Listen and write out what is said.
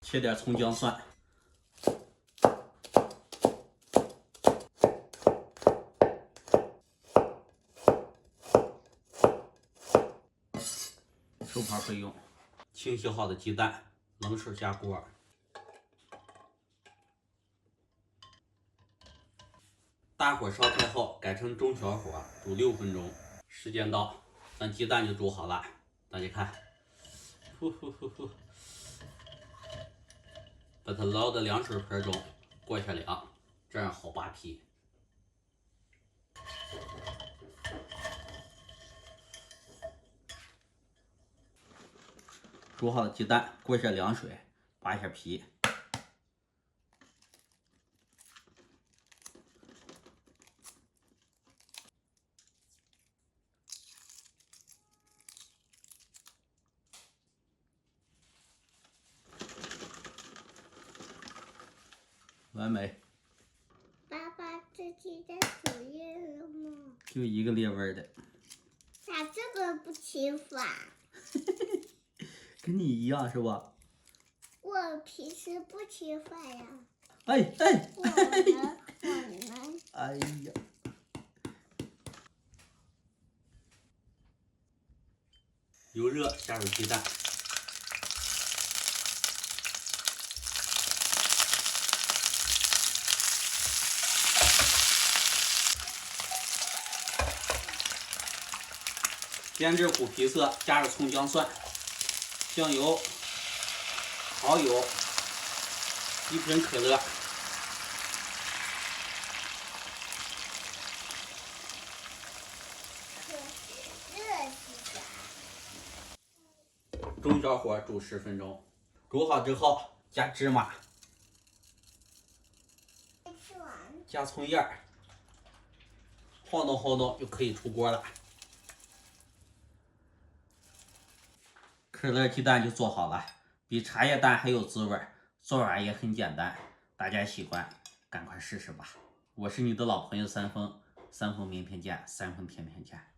切点葱姜蒜，手盘备用。清洗好的鸡蛋，冷水下锅，大火烧开后改成中小火煮6分钟。时间到，咱鸡蛋就煮好了。大家看，把它捞到凉水盆中，过下凉，这样好扒皮。煮好的鸡蛋过下凉水，扒一下皮。完美。爸爸自己在作业了吗？就一个列味的。咋这个不起法？跟你一样是吧？我平时不起法呀。哎！我们。哎呀！油热，下入鸡蛋。煎至虎皮色，加入葱姜蒜、酱油、蚝油、1瓶可乐。中小火煮10分钟，煮好之后加芝麻，加葱叶，晃动晃动就可以出锅了。可乐鸡蛋就做好了，比茶叶蛋还有滋味，做法也很简单，大家喜欢赶快试试吧。我是你的老朋友三丰，三丰面片见，三丰甜片见。